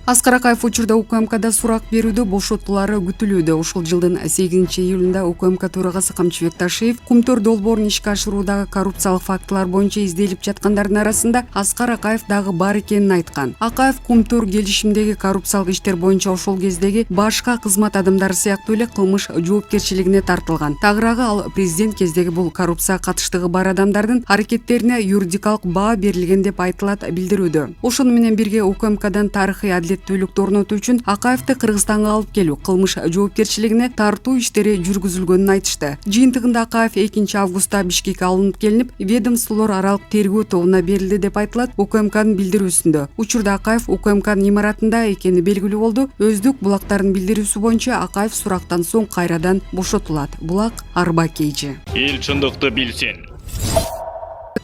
Аскар Акаев учурда УКМКда сурак берүүдө бошотуулары күтүлүүдө. Ушул жылдын 8-июлунда УКМК төрагасы Камчыбек Ташиев Кумтөр долбоорун ишке ашыруудагы коррупциялык фактылар боюнча изделип жаткандардын арасында Аскар Акаев дагы бар экенин айткан. Акаев Кумтөр келишимдеги коррупциялык иштер боюнча ошол кездеги башка кызмат адамдары сыяктуу эле кылмыш жоопкерчилигине тартылган. Тагыраагы ал президент кездеги бул коррупцияга катыштыгы бар адамдардын аракеттерине юридикалык баа берилген деп айтылат билдирүүдө. Ошону менен бирге УКМКдан тарыхый адилеттүүлүктү орнотуу үчүн Акаевди Кыргызстанга алып келүү, кылмыш жоопкерчилигине тартуу иштери жүргүзүлгөнүн айтышты. Жыйынтыгында Акаев 2-августта Бишкекке алынып келинип, ведомстволор аралык тергөө тобуна берилди деп айтылат УКМКнын билдирүүсүндө. Учурда Акаев УКМКнын имаратында экени белгилүү болду. Өздүк булактардын билдирүүсү боюнча Акаев сурактан соң кайрадан бошотулат. Булак Арба Кейжи. Эл чындыкты билсин.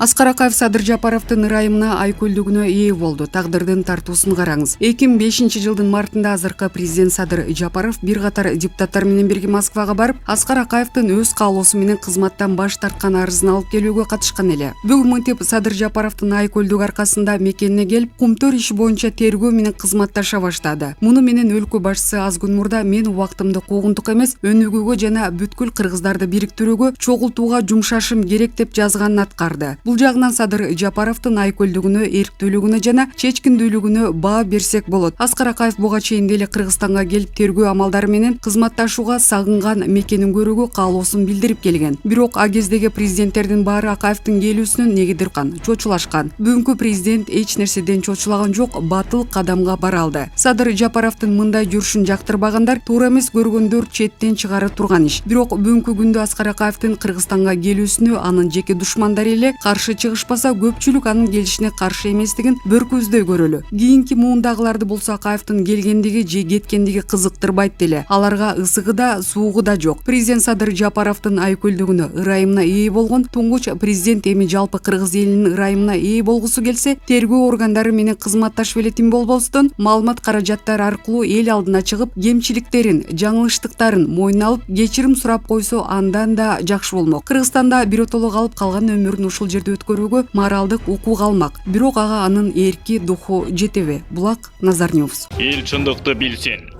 Аскар Акаев Садыр Жапаровдун ырайымына айкөлдүгүнө ээ болду. Тагдырдын тартуусун караңыз. 2005 жылдын мартында азыркы президент Садыр Жапаров бир катар депутаттар менен бирге Москвага барып, Аскар Акаевдин өз каалоосу менен кызматтан баш тарткан арызын алып келүүгө катышкан эле. Бүгүн мынтип Садыр Жапаровдун айкөлдүгү аркасында мекенине келип, Кумтөр иши боюнча тергөө менен кызматташа баштады. Муну менен өлкө башчысы аз күн мурда мен убактымды куугунтук эмес, өнүгүүгө жана бүткүл кыргыздарды бириктирүүгө, чогултууга жумшашым керек деп жазганын аткарды. Бул жагынан Садыр Жапаровдун айкөлдүгүнө, эрктүүлүгүнө жана чечкиндүүлүгүнө баа берсек болот. Аскар Акаев буга чейин деле Кыргызстанга келип тергөө амалдары менен кызматташууга сагынган мекенин көрүүгө каалоосун билдирип келген. Бирок а кездеги президенттердин баары Акаевдин келүүсүнөн негидиркан, чочулашкан. Бүгүнкү президент эч нерседен чочулаган жок, батыл кадамга бара алды. Садыр Жапаровдун мындай жүрүшүн жактырбагандар, туура эмес көргөндөр четтен чыгара турган иш. Бирок бүгүнкү күндө Аскар Акаевдин Кыргызстанга келүүсүнө анын жеке душмандары эле каршы чыгышпаса, көпчүлүк анын келишине каршы эместигин бір көздөй көрөлү. Кийинки муундагыларды болсо Акаевдин келгендиги же кеткендиги кызыктырбайт деле. Аларга ысыгы да, суугу да жок. Президент Садыр Жапаровдун айкөлдүгүнө, ырайымына ээ болгон туңгуч президент эми жалпы кыргыз элинин ырайымына ээ болгусу келсе, тергөө органдары менен кызматташып эле тим болбостон, маалымат каражаттары аркылуу эл алдына чыгып, кемчиликтерин, жаңылыштыктарын мойнуна алып, кечирим сурап койсо, андан да жакшы болмок. Кыргызстанда биротоло калып калган өмүрүн ушул жерде өткөрүүгө моралдык укук алмак. Бирок ага анын эрки духу жетеби? Булак Назар Ньюс. Эл чындыкты билсин.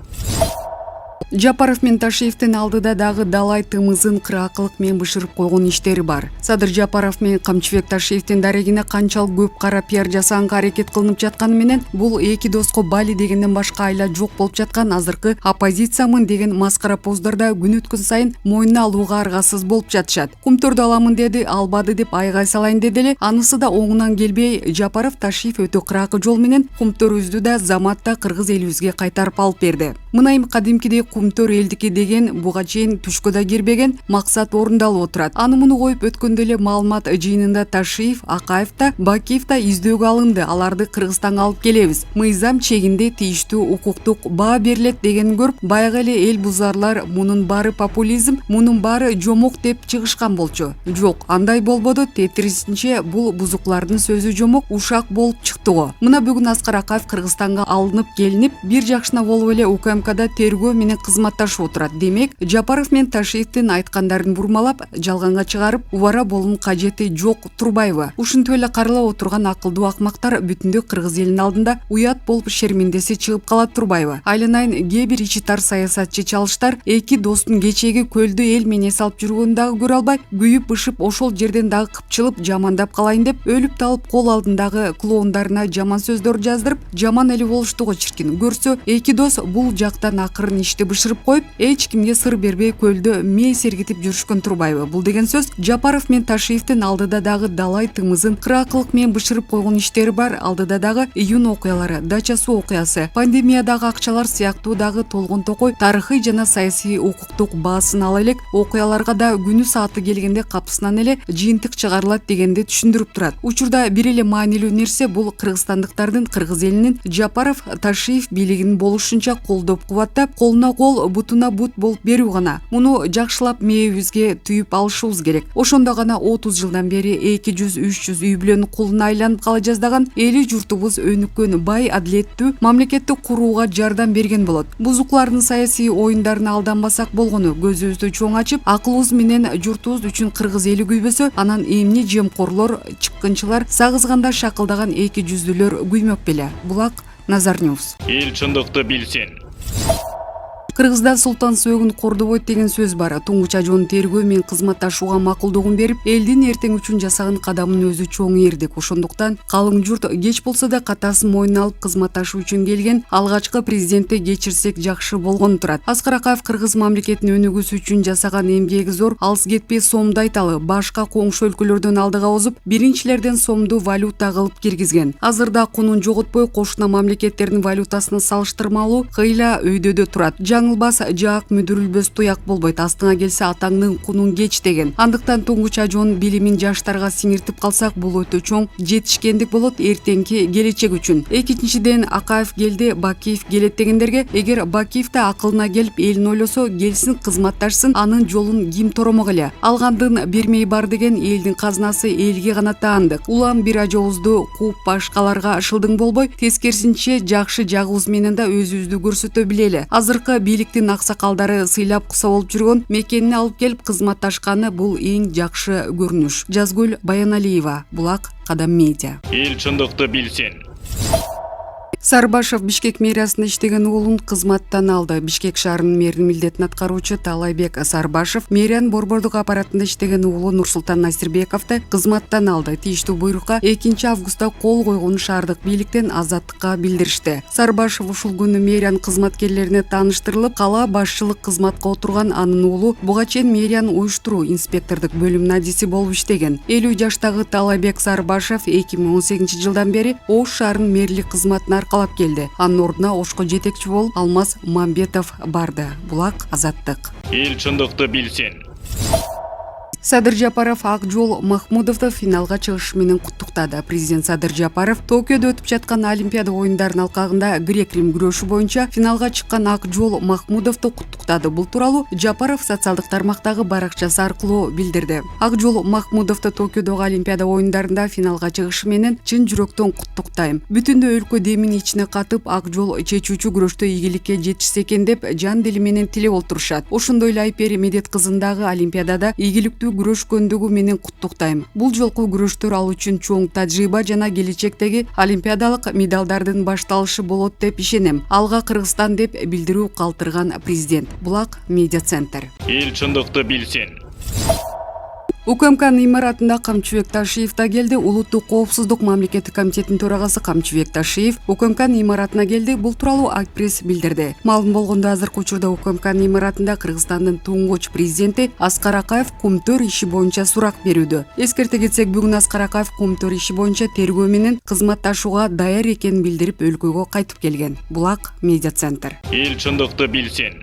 Жапаров менен Ташиевдин алдыда дагы далай тымызын кыракылык менен бышырып койгон иштери бар. Садыр Жапаров менен Камчыбек Ташиевдин дарегине канчалык көп кара пиар жасаганга аракет кылынып жатканы менен, бул эки доско Бали дегенден башка айла жок болуп жаткан азыркы оппозициямын деген маскара поздордо күн өткөн сайын мойнуна алууга аргасыз болуп жатышат. Кумтөрдү аламын деди, албады деп айгай салайын деди эле. Анысы да оңунан келбей, Жапаров Ташиев өтө кыракы жол менен Кумтөрүбүздү да замат да кыргыз элибизге кайтарып алып берди. Мына эми кадимкидей Кумтөр элдики деген буга чейин түшкө да кирбеген максат орундалып отурат. Аны муну коюп өткөндө эле маалымат жыйынында Ташиев, Акаев да, Бакиев да издөөгө алынды. Аларды Кыргызстанга алып келебиз. Мыйзам чегинде тийиштүү укуктук баа берилет дегенин көрүп, баягы эле эл бузарлар мунун баары популизм, мунун баары жомок деп чыгышкан болчу. Жок, андай болбоду. Тетирисинче бул бузуклардын сөзү жомок, ушак болуп чыкты го. Мына бүгүн Аскар Акаев Кыргызстанга алынып келинип, бир жакшына болуп эле УКМКда тергөө менен кызматташып отурат. Демек, Жапаров менен Ташиевдин айткандарын бурмалап, жалганга чыгарып, убара болуунун кажети жок турбайбы? Ушинтип эле каралап отурган акылдуу акмактар бүтүндө кыргыз элинин алдында уят болуп шермендеси чыгып калат турбайбы? Айланайын кээ бир ичи тар саясатчы чалыштар эки достун кечеги көлдү эл менен эс алып жүргөнүн дагы көрө албай, күйүп-бышып ошол жерден дагы кыпчылып жамандап калайын деп, өлүп талып кол алдындагы клоундарына жаман сөздөр жаздырып, жаман эле болушту го чиркин. Көрсө, эки дос бул жактан акырын ишти бышырып коюп, эч кимге сыр бербей көлдө мээ сергитип жүрүшкөн турбайбы? Бул деген сөз Жапаров менен Ташиевдин алдыда дагы далай тымызын кыракылык менен бышырып койгон иштери бар. Алдыда дагы июнь окуялары, дача суу окуясы, пандемиядагы акчалар сыяктуу дагы толгон токой тарыхый жана саясий укуктук баасын ала элек окуяларга да күнү сааты келгенде капысынан эле жыйынтык чыгарылат дегенди түшүндүрүп турат. Учурда бир эле маанилүү нерсе бул кыргызстандыктардын, кыргыз элинин Жапаров, Ташиев бийлигин болушунча колдоп кубаттап, колуна кол, бутуна бут болуп берүү гана. Муну жакшылап мээбизге түйүп алышыбыз керек. Ошондо гана 30 жылдан бери 200-300 үй бүлөнүн кулуна айланып кала жаздаган эли журтубуз өнүккөн, бай, адилеттүү мамлекетти курууга жардам берген болот. Бузуклардын саясий оюндарына алданбасак болгону. Көзүбүздү чоң ачып, акылыбыз менен журтубуз үчүн кыргыз эли күйбөсө, анан эмне жемкорлор, чыккынчылар, сагызганда шакылдаган эки жүздүүлөр күймөк беле? Булак Назар Ньюс. Эл чындыкты билсин. Кыргызда Султан сөөгүн кордобойт деген сөз бар. Туңгуч ажоонун тергөө мен кызматташууга макулдугун берип, элдин эртең үчүн жасаган кадамын өзү чоң эрдик. Ошондуктан калың журт кеч болсо да катасын мойнуна алып кызматташуу үчүн келген алгачкы президентти кечирсек жакшы болгон турат. Аскар Акаев кыргыз мамлекетинин өнүгүүсү үчүн жасаган эмгеги зор. Алыс кетпей сомду айталы, башка коңшу өлкөлөрдөн алдыга озуп, биринчилерден сомду валюта кылып киргизген. Азырда кунун жоготпой кошуна мамлекеттердин валютасына салыштырмалуу кыйла өйдөдө турат. Жаңылбас жаак мүдүрүлбөс туяк болбойт, астыңа келсе атаңдын кунун кеч деген. Андыктан туңгуч ажоонун билимин жаштарга сиңиртип калсак, бул өтө чоң жетишкендик болот эртеңки келечек үчүн. Экинчиден, Акаев келди, Бакиев келет дегендерге, эгер Бакиев да акылына келип элин ойлосо, келсин кызматташсын, анын жолун ким торомок эле. Алгандын бермей бар деген элдин казынасы элге гана таандык. Улам бир ажообузду кууп башкаларга шылдың болбой, тескерисинче жакшы жагыбыз менен да өзүбүздү көрсөтө билели. Азыркы бийликтин аксакалдары сыйлап куса болуп жүргөн мекенине алып келип кызматташканы бул эң жакшы көрүнүш. Жазгүл Баяналиева, Булак, Кадам Медиа. Эл чындыкты билсин. Сарбашев Бишкек мэриясында иштеген уулун кызматтан алды. Бишкек шаарынын мэринин милдетин аткаруучу Талайбек Сарбашев мэриянын борбордук аппаратында иштеген уулу Нурсултан Насирбековду кызматтан алды. Тийиштүү буйрукка 2 августта кол койгон шаардык бийликтен азаттыкка билдиришти. Сарбашев ушул күнү мэриянын кызматкерлерине тааныштырылып, кала башчылык кызматка отурган анын уулу буга чейин мэриянын уюштуруу инспектордук бөлүмүнүн адиси болуп иштеген. 50 жаштагы Талайбек Сарбашев 2018-жылдан бери Ош шаарынын мэрлик кызматына аркалап келди. Анын ордуна Ошко жетекчи болуп Алмаз Мамбетов барды. Булак, Азаттык. Эл чындыкты билсин. Садыр Жапаров Акжол Махмудовду финалга чыгыш менен куттуктады. Президент Садыр Жапаров Токиодо өтүп жаткан Олимпиада оюндарынын алкагында грек-рим күрөшү боюнча финалга чыккан Акжол Махмудовду куттуктады. Бул тууралуу Жапаров социалдык тармактагы баракчасы аркылуу билдирди. Акжол Махмудовду Токиодогу Олимпиада оюндарында финалга чыгышы менен чын жүрөктөн куттуктайм. Бүтүндө өлкө демин ичине катып, Акжол чечүүчү күрөштө ийгиликке жетишсе экен деп жан дили менен тилеп олтурушат. Ошондой эле Айпери Медет кызындагы Олимпиадада ийгиликтүү күрөшкөндүгү менен куттуктайм. Бул жолку күрөштөр ал үчүн чоң тажрыйба жана келечектеги олимпиадалык медалдардын башталышы болот деп ишенем. Алга Кыргызстан деп билдирүү калтырган президент. Булак, Медиа центр. Эл чындыкты билсин. УКМКнын имаратында Камчыбек Ташиев да келди. Улуттук коопсуздук мамлекеттик комитетинин төрагасы Камчыбек Ташиев УКМКнын имаратына келди. Бул тууралуу Акпресс билдирди. Маалым болгондо, азыркы учурда УКМКнын имаратында Кыргызстандын туңгуч президенти Аскар Акаев Кумтөр иши боюнча сурак берүүдө. Эскерте кетсек, бүгүн Аскар Акаев Кумтөр иши боюнча тергөө менен кызматташууга даяр экенин билдирип, өлкөгө кайтып келген. Булак, Медиа центр. Эл чындыкты билсин.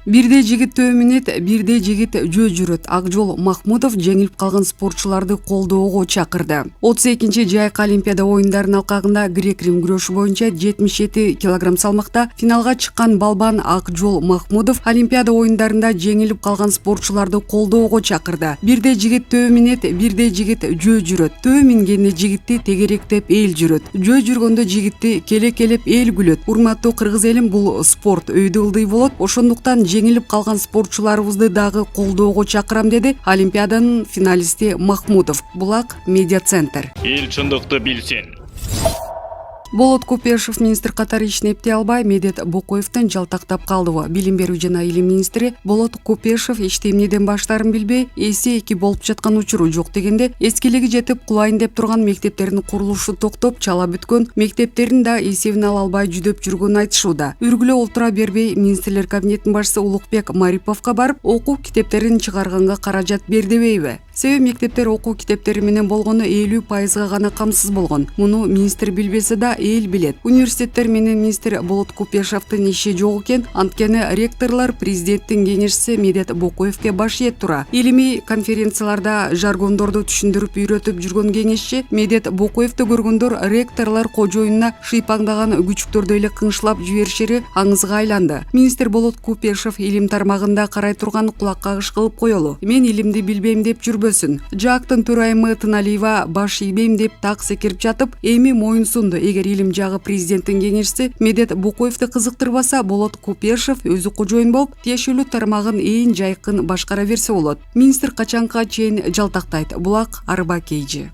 Бирде жигит төмүнөт, бирде жигит жөө жүрөт. Акжол Махмудов жеңилип калган спортчуларды колдоого чакырды. 32-чи жайкы Олимпиада оюндарынын алкагында грек-рим күрөшү боюнча 77 кг салмакта финалга чыккан балбан Акжол Махмудов Олимпиада оюндарында жеңилип калган спортчуларды колдоого чакырды. Бирде жигит төмүнөт, бирде жигит жөө жүрөт. Төө мингенде жигитти тегеректеп эл жүрөт. Жөө жүргөндө жигитти келек-келеп эл күлөт. Урматтуу кыргыз элим, бул спорт өйдө ылдый болот. Ошондуктан жеңилип калган спортчуларыбызды дагы колдоого чакырам, деди Олимпиаданын финалисти Махмудов. Булак, Медиа центр. Эл чындыкты билсин. Болот Купешев министр катары ишин эптей албай, Медет Бокоевден жалтактап калдыбы. Билим берүү жана илим министри Болот Купешев ишти эмнеден баштаарын билбей, эси эки болуп жаткан учуру жок дегенде, эскилиги жетип кулайын деп турган мектептердин курулушу токтоп, чала бүткөн, мектептерин да эсебине ала албай жүдөп жүргөнүн айтышууда. Үргүлө олтура бербей, министрлер кабинетинин башчысы Улукбек Мариповго барып, окуу китептерин чыгарганга каражат бер дебейби? Себеби мектептер окуу китептери менен болгону 50% гана камсыз болгон. Муну министр билбесе да эл билет. Университеттер менен министр Болот Купешевдин иши жок экен. Анткени ректорлор президенттин кеңешчиси Медет Бокоевге баш ийет тура. Илимий конференцияларда жаргондорду түшүндүрүп үйрөтүп жүргөн кеңешчи Медет Бокоевди көргөндөр ректорлор кожоюнуна шыйпаңдаган күчүктөрдү эле кыңшылап жиберишери аңызга айланды. Министр Болот Купешев илим тармагында карай турган кулакка кыш кылып коелу. Мен илимди билбейм деп жүрбөсүн. Жактын төрайымы Тыналиева баш ийбейм деп так секирип жатып, эми моюнсунду. Эгер илим жагы президенттин кеңешчиси Медет Бокоевди кызыктырбаса, Болот Купешев өзү кожоюн болуп, тиешелүү тармагын эң жайкын башкара берсе болот. Министр качанга чейин жалтактайт. Булак, Арба Кейжи.